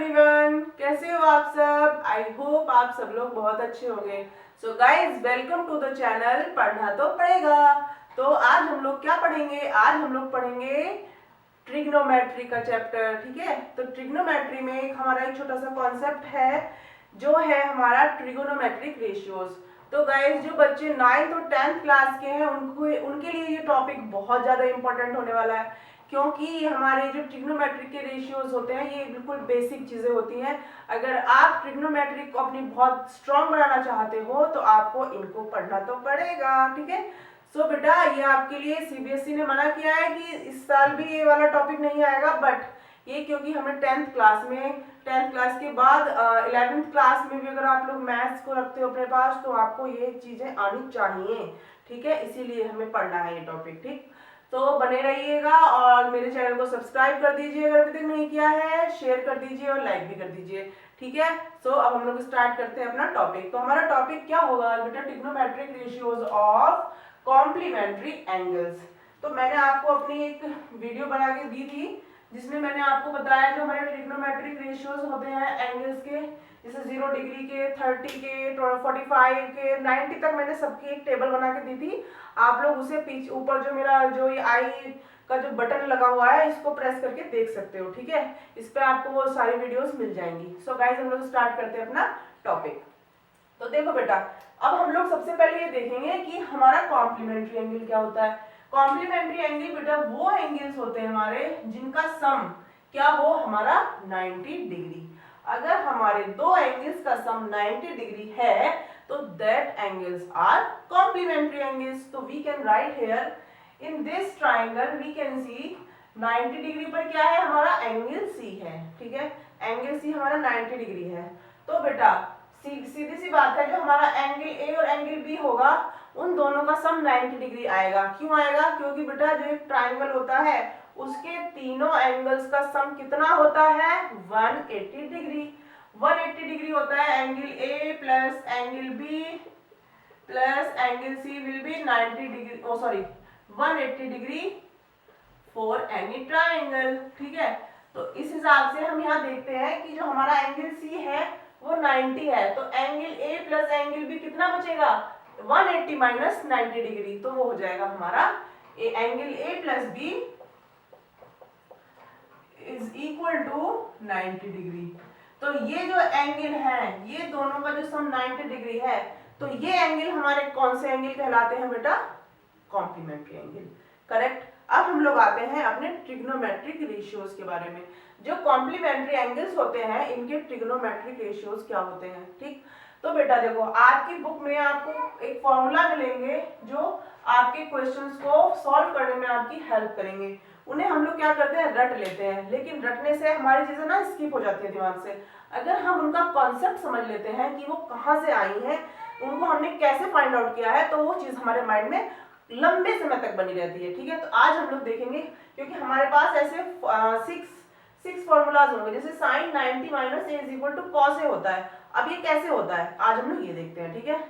Everyone, कैसे हो आप सब। आई होप आप सब लोग बहुत अच्छे होंगे। So guys, welcome to the channel पढ़ना तो पड़ेगा। तो आज हम लोग क्या पढ़ेंगे? आज हम लोग पढ़ेंगे ट्रिग्नोमेट्री का चैप्टर। ठीक है, तो ट्रिग्नोमेट्री में हमारा एक छोटा सा कॉन्सेप्ट है जो है हमारा ट्रिगोनोमेट्रिक रेशियोज। तो गाइज, जो बच्चे 9th और 10th क्लास के हैं उनके लिए ये टॉपिक बहुत ज़्यादा इंपॉर्टेंट होने वाला है, क्योंकि हमारे जो ट्रिग्नोमेट्रिक के रेशियोज होते हैं ये बिल्कुल बेसिक चीज़ें होती हैं। अगर आप ट्रिग्नोमेट्रिक को अपनी बहुत स्ट्रॉन्ग बनाना चाहते हो तो आपको इनको पढ़ना तो पड़ेगा। ठीक है, सो बेटा, ये आपके लिए सीबीएसई ने मना किया है कि इस साल भी ये वाला टॉपिक नहीं आएगा, बट ये क्योंकि हमें 10th क्लास के बाद 11th क्लास में भी अगर आप लोग मैथ्स को रखते हो अपने पास तो आपको ये चीज़ें आनी चाहिए। ठीक है, इसीलिए हमें पढ़ना है ये टॉपिक। ठीक, तो बने रहिएगा और मेरे चैनल को सब्सक्राइब कर दीजिए अगर अभी तक नहीं किया है, शेयर कर दीजिए और लाइक भी कर दीजिए। ठीक है, सो अब हम लोग स्टार्ट करते हैं अपना टॉपिक। तो हमारा टॉपिक क्या होगा बेटा? Trigonometric ratios of complementary angles. तो मैंने आपको अपनी एक वीडियो बना के दी थी जिसमें मैंने आपको बताया जो हमारे ट्रिग्नोमेट्रिक रेशियोज होते हैं एंगल्स के, जैसे 0 डिग्री के, 30 के, 45 के, 90 तक मैंने सबकी एक टेबल बना के दी थी। आप लोग उसे पीछे ऊपर जो मेरा जो ये आई का जो बटन लगा हुआ है इसको प्रेस करके देख सकते हो। ठीक है, इस पे आपको वो सारी वीडियोस मिल जाएंगी। सो गाइस, हम लोग स्टार्ट करते हैं अपना टॉपिक। तो देखो बेटा, अब हम लोग सबसे पहले ये देखेंगे कि हमारा कॉम्प्लीमेंट्री एंगल क्या होता है। कॉम्प्लीमेंट्री एंगल बेटा वो एंगल्स होते हैं हमारे जिनका सम क्या हो हमारा 90 डिग्री। अगर हमारे दो एंगल्स का सम 90 डिग्री है तो that angles are complementary angles. तो we can write here in this triangle we can see 90 degree पर क्या है हमारा एंगल सी है। ठीक है, एंगल सी हमारा 90 डिग्री है। तो बेटा सीधी सी बात है, जो हमारा एंगल ए और एंगल बी होगा उन दोनों का सम 90 डिग्री आएगा। क्यों आएगा? क्योंकि बेटा जो एक ट्राइंगल होता है उसके तीनों एंगल्स का सम कितना होता है? 180 डिग्री। 180 डिग्री होता है angle A plus angle B plus angle C will be 90 degree, oh sorry 180 degree for any triangle. ठीक है, तो इस हिसाब से हम यहाँ देखते हैं कि जो हमारा एंगल सी है वो 90 है, तो angle A plus angle B कितना बचेगा? 180 माइनस 90 डिग्री, तो वो हो जाएगा हमारा angle A plus B is equal to 90 degree. तो ये जो एंगल है ये दोनों का जो सम 90 डिग्री है, तो ये एंगल हमारे कौन से एंगल कहलाते हैं बेटा? Complementary angle. करेक्ट। अब हम लोग आते हैं अपने ट्रिग्नोमेट्रिक रेशियोज के बारे में। जो कॉम्प्लीमेंट्री एंगल्स होते हैं इनके ट्रिग्नोमेट्रिक रेशियोज क्या होते हैं। ठीक, तो बेटा देखो, आपकी बुक में आपको एक फॉर्मूला मिलेंगे जो आपके क्वेश्चंस को सॉल्व करने में आपकी हेल्प करेंगे। उन्हें हम लोग क्या करते हैं? रट लेते हैं, लेकिन रटने से हमारी चीजें ना स्किप हो जाती है दिमाग से। अगर हम उनका कॉन्सेप्ट समझ लेते हैं कि वो कहाँ से आई हैं, उनको हमने कैसे फाइंड आउट किया है, तो वो चीज हमारे माइंड में लंबे समय तक बनी रहती है। ठीक है, तो आज हम लोग देखेंगे, क्योंकि हमारे पास ऐसे सिक्स फॉर्मूलाज होंगे, जैसे sine 90 minus A is equal to cos A होता है। अब ये कैसे होता है आज हम लोग ये देखते हैं। ठीक है,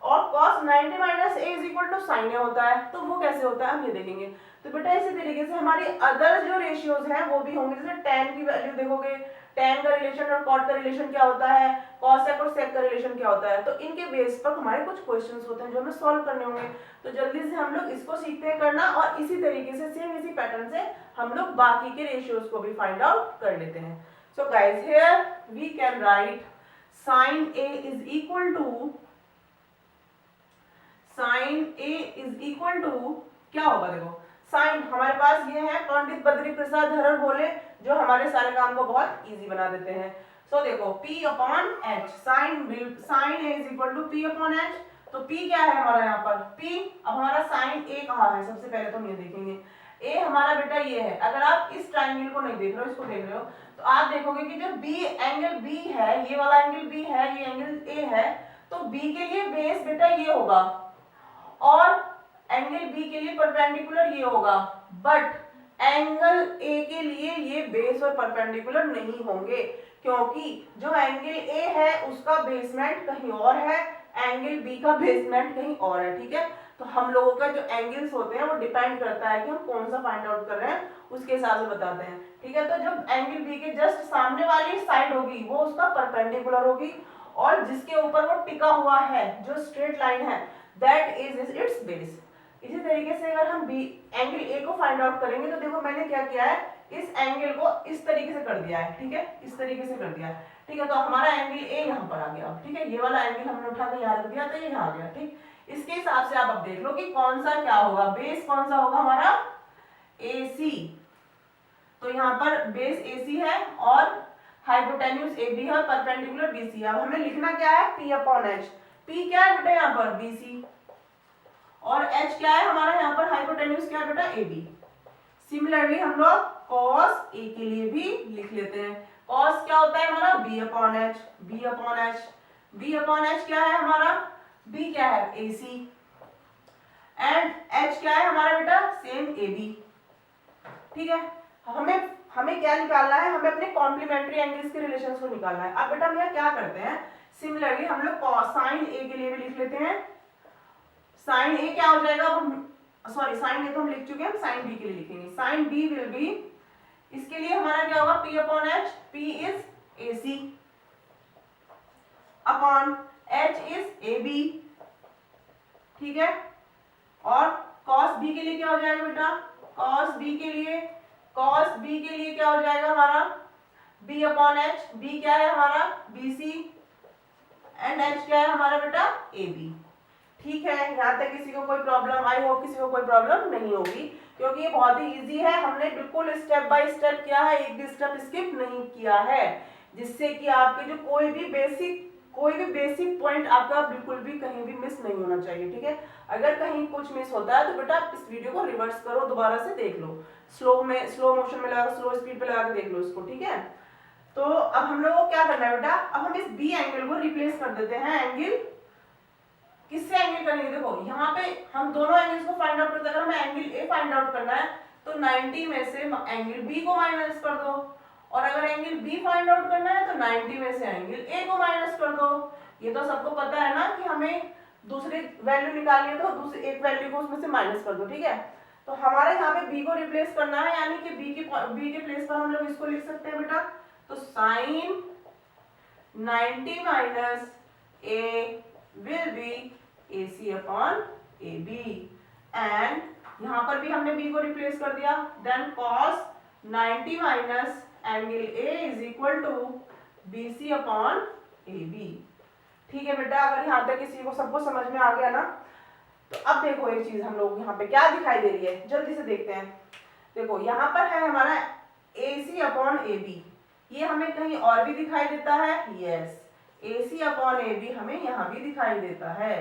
और cos 90 minus A is equal to sine A होता है, तो वो कैसे होता है हम ये देखेंगे। तो बेटा इसी तरीके से हमारी अदर जो रेशियोज हैं वो भी होंगे। जैसे tan की वैल्यू देखोगे, tan का रिलेशन और cot का रिलेशन क्या होता है, cosec और sec का रिलेशन क्या होता है, तो इनके बेस पर हमारे कुछ क्वेश्चंस होते हैं जो हमें सॉल्व करने होंगे। तो जल्दी से हम लोग इसको सीखते हैं करना, और इसी तरीके से सेम इसी पैटर्न से हम लोग बाकी के रेशियोज को भी फाइंड आउट कर लेते हैं। So guys, here we can write sin A is equal to sin A is equal to क्या होगा? देखो, साइन हमारे पास ये है पंडित बद्री प्रसाद हरर बोले, जो हमारे सारे काम को बहुत इजी बना देते हैं। सो देखो, P upon H, sine A is equal to P upon H। तो P क्या है हमारा यहाँ पर? P। अब हमारा साइन A कहाँ है? सबसे पहले तो हम ये देखेंगे, A हमारा बेटा ये है। अगर आप इस ट्राइंगल को नहीं देख रहे हो, इसको देख रहे हो, तो आप देखोगे कि जो B एंगल B है, ये वाला एंगल B है, ये एंगल A है, तो B के लिए बेस बेटा ये होगा और एंगल B के लिए परपेंडिकुलर ये होगा, बट एंगल A के लिए ये बेस और परपेंडिकुलर नहीं होंगे, क्योंकि जो एंगल A है उसका बेसमेंट कहीं और है, एंगल B का बेसमेंट कहीं और है। ठीक है, तो हम लोगों का जो एंगल्स होते हैं वो डिपेंड करता है कि हम कौन सा फाइंड आउट कर रहे हैं, उसके हिसाब से बताते हैं। ठीक है, तो जब एंगल बी के जस्ट सामने वाली साइड होगी वो उसका परपेंडिकुलर होगी, और जिसके ऊपर वो टिका हुआ है जो स्ट्रेट लाइन है दैट इज इट्स बेस। इसी तरीके से अगर हम बी एंगल ए को फाइंड आउट करेंगे तो देखो मैंने क्या किया है, इस एंगल को इस तरीके से कर दिया है। ठीक है, इस तरीके से कर दिया है। ठीक है, तो हमारा एंगल ए यहाँ पर आ गया। ठीक है, ये वाला एंगल हमने उठा के यहाँ रख दिया तो ये यहाँ आ गया। ठीक, इसके हिसाब से आप अब देख लो कि कौन सा क्या होगा, बेस कौन सा होगा हमारा, AC। तो यहाँ पर बेस AC है और हाइपोटेन्यूज AB है, परपेंडिकुलर BC है। अब हमें लिखना क्या है, P/H। P क्या है बेटा यहाँ पर, BC, और H क्या है हमारा यहाँ पर, हाइपोटेन्यूज क्या है बेटा, AB। सिमिलरली हम लोग cos A के लिए भी लिख लेते हैं। cos क्या होता है हमारा, B/H। B/H, B/H क्या है हमारा, B क्या है, AC, एंड H क्या है हमारा बेटा, सेम AB। ठीक है, हमें क्या निकालना है, हमें अपने कॉम्प्लीमेंट्री एंगल्स के रिलेशंस को निकालना है। अब बेटा हम यहाँ क्या करते हैं, सिमिलरली हम लोग साइन A के लिए भी लिख लेते हैं। साइन A क्या हो जाएगा, सॉरी साइन A तो हम लिख चुके हैं, साइन B के लिए लिखेंगे। साइन B विल बी, इसके लिए हमारा क्या होगा, P/H। P is AC upon H is AB। ठीक है, और cos B के लिए क्या हो जाएगा बेटा, cos B के लिए क्या हो जाएगा हमारा, B/H। B क्या है हमारा, BC, एंड H क्या है हमारा बेटा, AB। ठीक है, यहाँ तक किसी को कोई प्रॉब्लम, आई होप किसी को कोई प्रॉब्लम नहीं होगी, क्योंकि ये बहुत ही इजी है। हमने बिल्कुल स्टेप बाय स्टेप किया है, एक भी स्टेप स्किप नहीं किया है, जिससे कि आपके जो कोई भी बेसिक पॉइंट आपका बिल्कुल भी कहीं भी मिस नहीं होना चाहिए। ठीक है, अगर कहीं कुछ मिस होता है तो बेटा आप इस वीडियो को रिवर्स करो, दोबारा से देख लो, स्लो मोशन में लगा, स्लो स्पीड पे लगा के देख लो इसको। ठीक है, तो अब हम लोग को क्या करना है बेटा, अब हम इस बी एंगल को रिप्लेस कर देते हैं। एंगल किससे एंगल करेंगे, देखो यहाँ पे हम दोनों एंगल्स को फाइंड आउट करते हैं। अगर हमें एंगल ए फाइंड आउट करना है तो 90 में से एंगल बी को माइनस कर दो, और अगर एंगल बी फाइंड आउट करना है तो 90 में से एंगल ए को माइनस कर दो। ये तो सबको पता है ना कि हमें दूसरी वैल्यू निकालनी है तो दूसरी एक वैल्यू को उसमें से माइनस कर दो। ठीक है, तो हमारे यहाँ पे बी को रिप्लेस करना है, यानी कि बी के प्लेस पर हम लोग इसको लिख सकते हैं बेटा, तो sine 90 minus A will be AC upon AB, and यहाँ पर भी हमने B को रिप्लेस कर दिया, then cos 90 minus angle A is equal to BC upon AB। ठीक है बेटा, अगर यहाँ तक किसी को सबको समझ में आ गया ना, तो अब देखो एक चीज हम लोग यहाँ पे क्या दिखाई दे रही है, जल्दी से देखते हैं। देखो यहाँ पर है हमारा AC upon AB, ये हमें कहीं और भी दिखाई देता है, यस, AC अपॉन AB हमें यहाँ भी दिखाई देता है।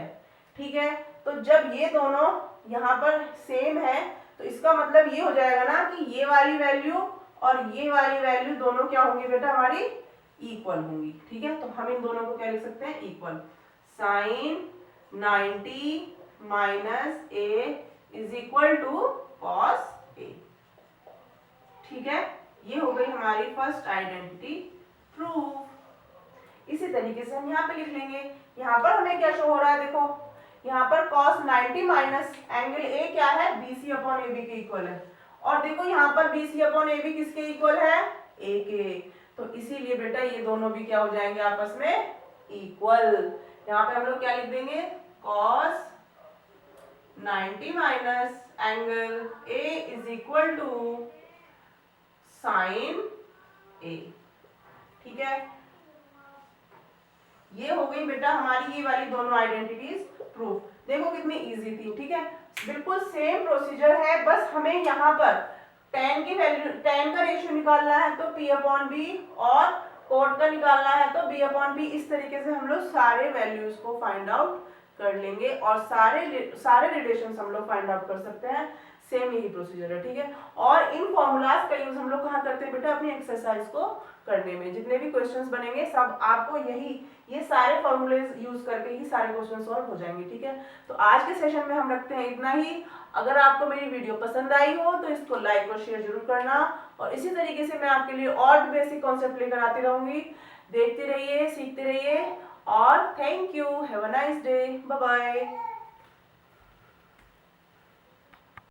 ठीक है, तो जब ये दोनों यहाँ पर सेम है तो इसका मतलब ये हो जाएगा ना कि ये वाली वैल्यू और ये वाली वैल्यू दोनों क्या होंगी बेटा, हमारी इक्वल होंगी। ठीक है, तो हम इन दोनों को क्या लिख सकते हैं, equal. Sine 90 minus A is equal to cos A. ठीक है, ये हो गई हमारी फर्स्ट आइडेंटिटी प्रूफ। इसी तरीके से हम यहाँ पे लिख लेंगे। यहाँ पर हमें क्या शो हो रहा है, देखो यहाँ पर cos 90 माइनस एंगल A क्या है, BC अपॉन AB के इक्वल है, और देखो यहाँ पर BC अपॉन AB किसके इक्वल है, A के, तो इसीलिए बेटा ये दोनों भी क्या हो जाएंगे आपस में इक्वल। यहाँ पे हम लोग क्या लिख देंगे, cos 90 minus angle A is equal to sine A। ठीक है, ये हो गई बेटा हमारी ये वाली दोनों आइडेंटिटीज प्रूफ। देखो कितनी इजी थी। ठीक है, बिल्कुल सेम प्रोसीजर है, बस हमें यहाँ पर tan की वैल्यू, tan का रेशियो निकालना है तो P अपॉन बी, और कोट का निकालना है तो B अपॉन बी। इस तरीके से हम लोग सारे वैल्यूज को फाइंड आउट कर लेंगे और सारे रिलेशंस हम लोग फाइंड आउट कर सकते हैं। सेम यही प्रोसीजर है। ठीक है, और इन फॉर्मूलाज का यूज हम लोग कहाँ करते हैं बेटा, अपनी एक्सरसाइज को करने में। जितने भी क्वेश्चंस बनेंगे सब आपको ये सारे फॉर्मूले यूज करके ही सारे क्वेश्चन सॉल्व हो जाएंगे। ठीक है, तो आज के सेशन में हम रखते हैं इतना ही। अगर आपको मेरी वीडियो पसंद आई हो तो इसको लाइक और शेयर जरूर करना, और इसी तरीके से मैं आपके लिए और भी बेसिक कॉन्सेप्ट लेकर आती रहूंगी। देखते रहिए, सीखते रहिए, और thank you, have a nice day, bye bye.